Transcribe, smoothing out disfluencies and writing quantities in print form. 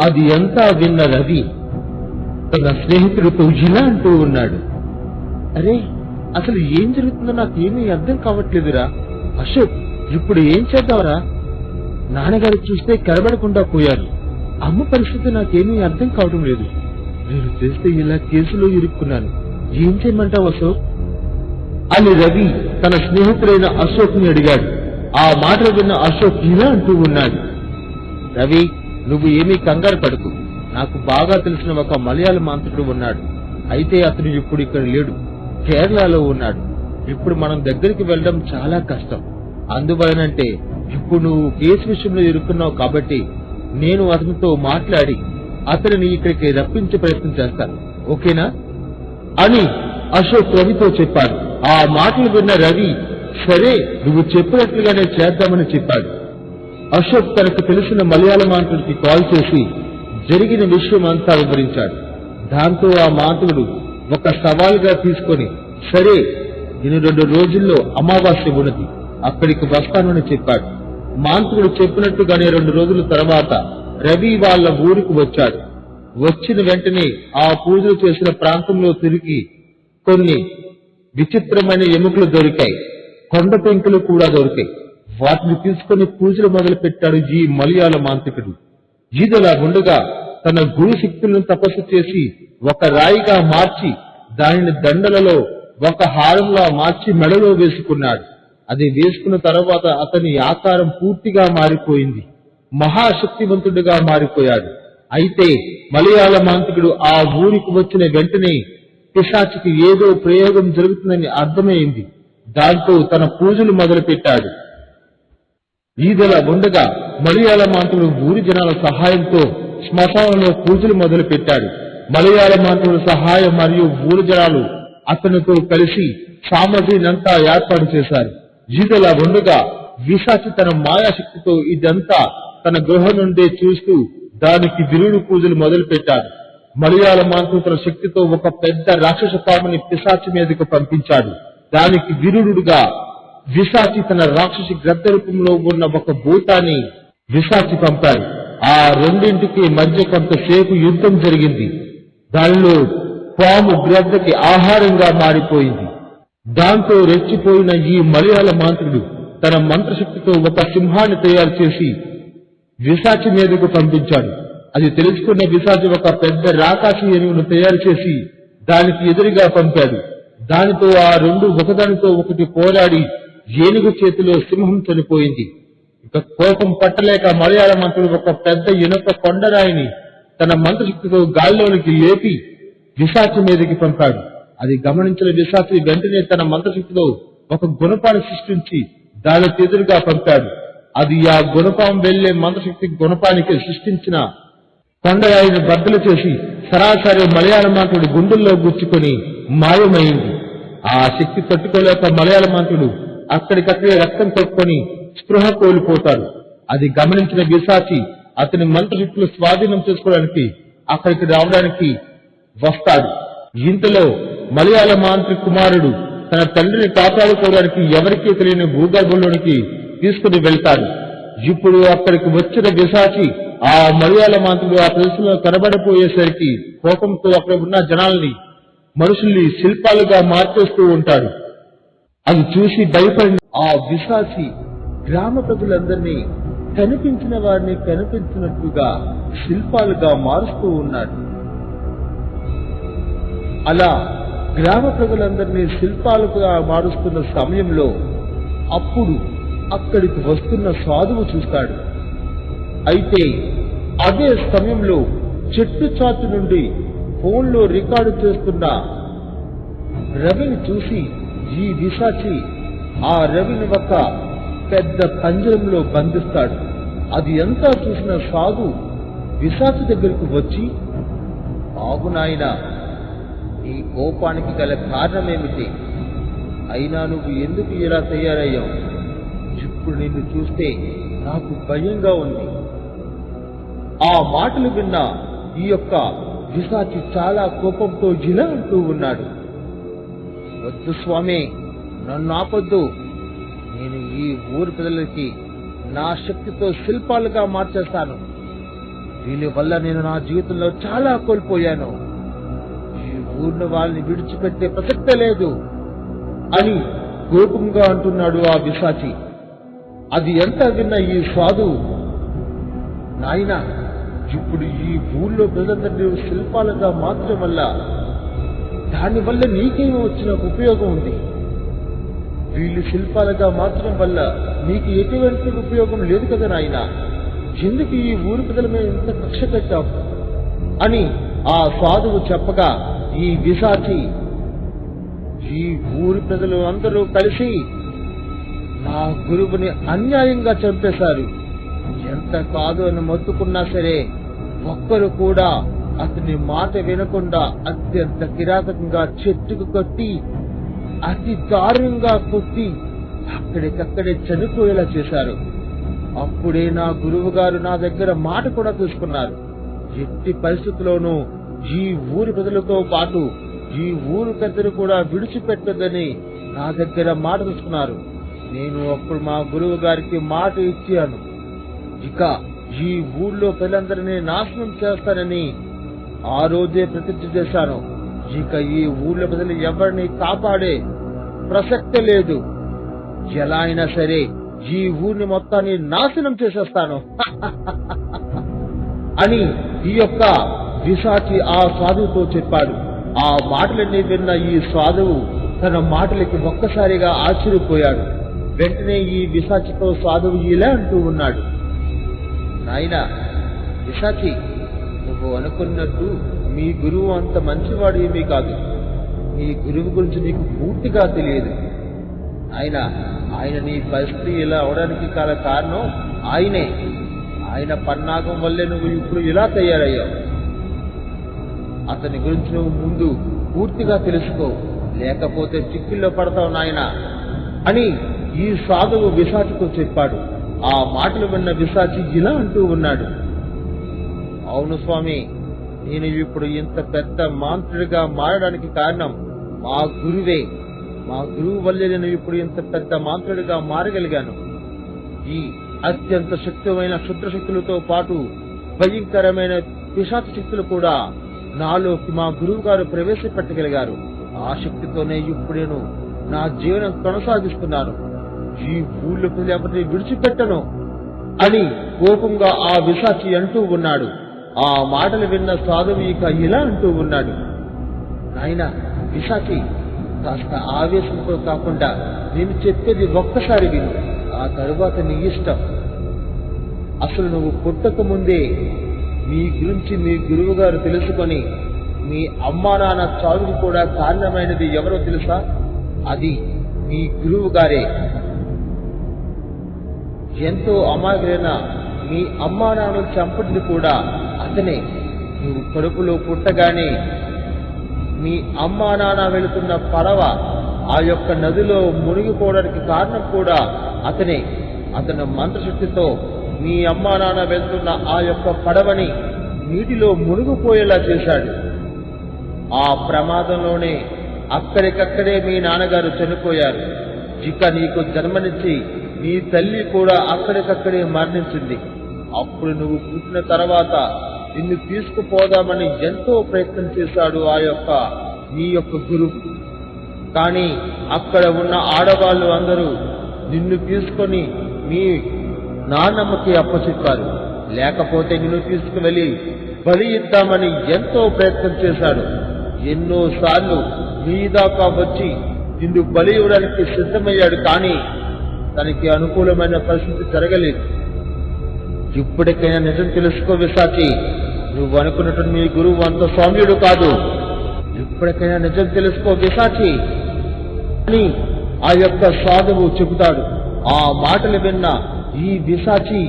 అది అంతా విన్న రవి తన స్నేహితుడితో ఇలా అంటూ ఉన్నాడు. అరే, అసలు ఏం జరుగుతుందో నాకేమీ అర్థం కావట్లేదురా. అశోక్, ఇప్పుడు ఏం చేద్దాంరా? నాన్నగారు చూస్తే కనబడకుండా పోయారు. అమ్మ పరిస్థితి నాకేమీ అర్థం కావడం లేదు. నేను చేస్తే ఇలా కేసులో ఇరుక్కున్నాను. ఏం చేయమంటావు అశోక్ అని రవి తన స్నేహితుడైన అశోక్ ని అడిగాడు. ఆ మాటలు విన్న అశోక్ ఇలా అంటూ ఉన్నాడు. రవి, నువ్వు ఏమీ కంగారు పడకు. నాకు బాగా తెలిసిన ఒక మలయాళ మాంత్రికుడు ఉన్నాడు. అయితే అతను ఇప్పుడు ఇక్కడ లేడు, కేరళలో ఉన్నాడు. ఇప్పుడు మనం దగ్గరికి వెళ్ళడం చాలా కష్టం. అందువలనంటే ఇప్పుడు నువ్వు కేసు విషయంలో ఇరుక్కున్నావు కాబట్టి నేను అతనితో మాట్లాడి అతనిని ఇక్కడికి రప్పించే ప్రయత్నం చేస్తాను, ఓకేనా అని అశోక్ రవితో చెప్పాడు. ఆ మాటలు విన్న రవి, సరే నువ్వు చెప్పినట్లుగానే చేద్దామని చెప్పాడు. అశోక్ తనకు తెలిసిన మలయాళ మాంత్రుడికి కాల్ చేసి జరిగిన విషయం అంతా వివరించాడు. దాంతో ఆ మాంత్రుడు ఒక సవాలుగా తీసుకొని, సరే నేను 2 రోజుల్లో అమావాస్య ఉన్నది, అక్కడికి వస్తానని చెప్పాడు. మాంత్రుడు చెప్పినట్టుగానే 2 రోజుల తర్వాత రవి వాళ్ళ ఊరికి వచ్చాడు. వచ్చిన వెంటనే ఆ పూజలు చేసిన ప్రాంతంలో తిరిగి కొన్ని విచిత్రమైన ఎముకలు దొరికాయి, కొండ పెంకులు కూడా దొరికాయి. వాటిని తీసుకుని పూజలు మొదలు పెట్టాడు ఈ మలయాళ మాంత్రికుడు. ఈదలా ఉండగా తన గురు శక్తులను తపస్సు చేసి ఒక రాయిగా మార్చి దానిని దండలలో ఒక హారంలా మార్చి మెడలో వేసుకున్నాడు. అది వేసుకున్న తర్వాత అతని ఆకారం పూర్తిగా మారిపోయింది. మహాశక్తివంతుడిగా మారిపోయాడు. అయితే మలయాళ మాంత్రికుడు ఆ ఊరికి వచ్చిన వెంటనే పిశాచికి ఏదో ప్రయోగం జరుగుతుందని అర్థమైంది. దాంతో తన పూజలు మొదలు పెట్టాడు. ఈదలా ఉండగా మలయాళ మాంత్రుడు ఊరి జనాల సహాయంతో శ్మశానంలో పూజలు మొదలు పెట్టాడు. మలయాళ మాంత్రుడు సహాయం మరియు ఊరి జనాలు అతనితో కలిసి సామగ్రినంతా ఏర్పాటు చేశారు. ఈదలా ఉండగా విశాచి తన మాయాశక్తితో ఇదంతా తన గృహం నుండే చూస్తూ దానికి విరుడు పూజలు మొదలు పెట్టాడు. మలయాళ మాంత్రుడు తన శక్తితో ఒక పెద్ద రాక్షస పాముని పిశాచి మీదకు పంపించాడు. దానికి విరుడుగా విశాచి తన రాక్షసి గ్రద్ద రూపంలో ఉన్న ఒక భూతాన్ని విశాచి పంపాడు. ఆ రెండింటికి మధ్య కొంతసేపు యుద్ధం జరిగింది. దానిలో పాము గ్రద్దకి ఆహారంగా మారిపోయింది. దాంతో రెచ్చిపోయిన ఈ మలయాళ మాంత్రుడు తన మంత్రశక్తితో ఒక సింహాన్ని తయారు చేసి విశాచి మీదకు పంపించాడు. అది తెలుసుకున్న విశాచి ఒక పెద్ద రాకాసి ఏనుగును తయారు చేసి దానికి ఎదురుగా పంపాడు. దానితో ఆ రెండు ఒకదానితో ఒకటి పోరాడి ఏనుగు చేతిలో సింహం చనిపోయింది. ఇక కోపం పట్టలేక మలయాళ మంత్రుడు ఒక పెద్ద ఇనుప కొండరాయిని తన మంత్రశక్తితో గాల్లోనికి లేపి విశాచి మీదకి పంపాడు. అది గమనించిన విశాచి వెంటనే తన మంత్రశక్తితో ఒక గుణపాన్ని సృష్టించి దానికి ఎదురుగా పంపాడు. అది ఆ గుణపం వెళ్లే మంత్రశక్తి గుణపానికి సృష్టించిన కొండరాయిని బద్దలు చేసి సరాసరి మలయాళ మంత్రుడు గుండెల్లో గుచ్చుకొని మాయమైంది. ఆ శక్తి తట్టుకోలేక మలయాళ మంత్రుడు అక్కడికక్కడే రక్తం కొట్టుకొని స్పృహ కోల్పోతాడు. అది గమనించిన విశాచి అతని మంత్రశక్తులు స్వాధీనం చేసుకోవడానికి అక్కడికి రావడానికి వస్తాడు. ఇంతలో మలయాళ మాంత్రి కుమారుడు తన తండ్రిని కాపాడుకోవడానికి ఎవరికీ తెలియని భూగర్భంలోనికి తీసుకుని వెళ్తాడు. ఇప్పుడు అక్కడికి వచ్చిన విశాచి ఆ మలయాళ మాంత్రుడు ఆ ప్రదేశంలో కనబడిపోయేసరికి కోపంతో అక్కడ ఉన్న జనాల్ని మనుషుల్ని శిల్పాలుగా మార్చేస్తూ ఉంటాడు. అది చూసి భయపడిన ఆ విశాచి గ్రామ ప్రజలందరినీ కనిపించిన వారిని కనిపించినట్లుగా శిల్పాలుగా మారుస్తూ ఉన్నాడు. అలా గ్రామ ప్రజలందరినీ శిల్పాలుగా మారుస్తున్న సమయంలో అప్పుడు అక్కడికి వస్తున్న సాధువు చూస్తాడు. అయితే అదే సమయంలో చెట్టు చాటు నుండి ఫోన్లో రికార్డు చేస్తున్న రవిని చూసి ఈ విశాచి ఆ రవిని ఒక పెద్ద పంజరంలో బంధిస్తాడు. అది ఎంతా చూసిన సాధు విశాచి దగ్గరకు వచ్చి, బాగునాయనా, నీ కోపానికి గల కారణమేమిటి? అయినా నువ్వు ఎందుకు ఇలా తయారయ్యావు? ఇప్పుడు నిన్ను చూస్తే నాకు భయంగా ఉంది. ఆ మాటలు విన్న ఈ యొక్క విశాచి చాలా కోపంతో ఇలా అంటూ ఉన్నాడు. వద్దు స్వామి, నన్ను ఆపొద్దు. నేను ఈ ఊరి ప్రజలకి నా శక్తితో శిల్పాలుగా మార్చేస్తాను. వీళ్ళ వల్ల నేను నా జీవితంలో చాలా కోల్పోయాను. ఈ ఊరిని వాళ్ళని విడిచిపెట్టే ప్రసక్తే లేదు అని కోపంగా అంటున్నాడు ఆ పిశాచి. అది ఎంత విన్న ఈ సాధువు, నాయనా, ఇప్పుడు ఈ ఊళ్ళో ప్రజలందరినీ శిల్పాలుగా మార్చడం వల్ల దానివల్ల నీకేమో వచ్చిన ఉపయోగం ఉంది. వీళ్ళు శిల్పాలుగా మార్చడం వల్ల నీకు ఎటువంటి ఉపయోగం లేదు కదా నాయనా. ఎందుకు ఈ ఊరి ప్రజల మీద ఇంత కక్ష కట్టావు అని ఆ సాధువు చెప్పగా, ఈ పిశాచి, ఈ ఊరి ప్రజలు అందరూ కలిసి నా గురువుని అన్యాయంగా చంపేశారు. ఎంత కాదు అని మొత్తుకున్నా సరే ఒక్కరు కూడా అతని మాట వినకుండా అత్యంత కిరాతకంగా చెట్టుకు కట్టి అతి దారుణంగా కొట్టి అక్కడికక్కడే చనిపోయేలా చేశారు. అప్పుడే నా గురువు గారు నా దగ్గర మాట కూడా తీసుకున్నారు. ఎట్టి పరిస్థితుల్లోనూ ఈ ఊరి ప్రజలతో పాటు ఈ ఊరు పెద్దలు కూడా విడిచిపెట్టదని నా దగ్గర మాట తీసుకున్నారు. నేను అప్పుడు మా గురువు గారికి మాట ఇచ్చాను, ఇక ఈ ఊళ్ళో ప్రజలందరినీ నాశనం చేస్తానని ఆ రోజే ప్రతిజ్ఞ చేశాను. ఇక ఈ ఊళ్ళో ప్రజలు ఎవరిని కాపాడే ప్రసక్తే లేదు. ఎలా అయినా సరే ఈ ఊరిని మొత్తాన్ని నాశనం చేసేస్తాను అని ఈ యొక్క పిశాచి ఆ సాధువుతో చెప్పాడు. ఆ మాటలన్నీ విన్న ఈ సాధువు తన మాటలకి ఒక్కసారిగా ఆశ్చర్యపోయాడు. వెంటనే ఈ పిశాచితో సాధువు ఇలా అంటూ ఉన్నాడు, నాయనా పిశాచి, నువ్వు అనుకున్నట్టు మీ గురువు అంత మంచివాడు ఏమీ కాదు. మీ గురువు గురించి నీకు పూర్తిగా తెలియదు. ఆయన నీ పరిస్థితి ఇలా అవడానికి గల కారణం ఆయనే. ఆయన పన్నాగం వల్లే నువ్వు ఇప్పుడు ఇలా తయారయ్యావు. అతని గురించి నువ్వు ముందు పూర్తిగా తెలుసుకో, లేకపోతే చిక్కుల్లో పడతావు నాయనా అని ఈ సాధువు పిశాచితో చెప్పాడు. ఆ మాటలు విన్న పిశాచి ఇలా అంటూ ఉన్నాడు, అవును స్వామి, నేను ఇప్పుడు ఇంత పెద్ద మాంత్రుడిగా మారడానికి కారణం మా గురువే. మా గురువు వల్లే నేను ఇప్పుడు ఇంత పెద్ద మాంత్రుడిగా మారగలిగాను. ఈ అత్యంత శక్తిమైన క్షుద్ర శక్తులతో పాటు భయంకరమైన పిశాచ శక్తులు కూడా నాలోకి మా గురువు గారు ప్రవేశపెట్టగలిగారు. ఆ శక్తితోనే ఇప్పుడు నేను నా జీవనం కొనసాగిస్తున్నాను. ఈ ఊళ్ళో ప్రజలు ఎవరిని విడిచిపెట్టను అని కోపంగా ఆ పిశాచి అంటూ ఉన్నాడు. ఆ మాటలు విన్న సాధువు ఇక ఇలా అంటూ ఉన్నాడు, నాయనా పిశాచి, కాస్త ఆవేశంతో కాకుండా నేను చెప్పేది ఒక్కసారి విను, ఆ తరువాత నీ ఇష్టం. అసలు నువ్వు పుట్టక ముందే మీ గురించి మీ గురువు గారు తెలుసుకొని మీ అమ్మా నాన్న చావుకు కూడా కారణమైనది ఎవరో తెలుసా? అది మీ గురువు గారే. ఎంతో అమాయకులైన మీ అమ్మా నాన్నలు చంపటిది కూడా అతనే. నువ్వు కడుపులో పుట్టగానే మీ అమ్మా నాన్న వెళుతున్న పడవ ఆ యొక్క నదిలో మునిగిపోవడానికి కారణం కూడా అతనే. అతని మంత్రశక్తితో మీ అమ్మా నాన్న వెళ్తున్న ఆ యొక్క పడవని నీటిలో మునిగిపోయేలా చేశాడు. ఆ ప్రమాదంలోనే అక్కడికక్కడే మీ నాన్నగారు చనిపోయారు. ఇక నీకు జన్మనిచ్చి నీ తల్లి కూడా అక్కడికక్కడే మరణించింది. అప్పుడు నువ్వు పుట్టిన తర్వాత నిన్ను తీసుకుపోదామని ఎంతో ప్రయత్నం చేశాడు ఆ యొక్క నీ యొక్క గురువు. కానీ అక్కడ ఉన్న ఆడవాళ్ళు అందరూ నిన్ను తీసుకొని మీ నాన్నమ్మకి అప్పచెప్పారు. లేకపోతే నిన్ను తీసుకువెళ్ళి బలి ఇద్దామని ఎంతో ప్రయత్నం చేశాడు. ఎన్నోసార్లు నీ దాకా వచ్చి నిన్ను బలి ఇవ్వడానికి సిద్ధమయ్యాడు. కానీ తనకి అనుకూలమైన పరిస్థితి జరగలేదు. ఇప్పటికైనా నిజం తెలుసుకో పిశాచి, నువ్వు అనుకున్నట్టు నీ గురువు అంత సౌమ్యుడు కాదు. ఇప్పటికైనా నిజం తెలుసుకో పిశాచి అని ఆ యొక్క సాధువు చెబుతాడు. ఆ మాటలు విన్న ఈ పిశాచి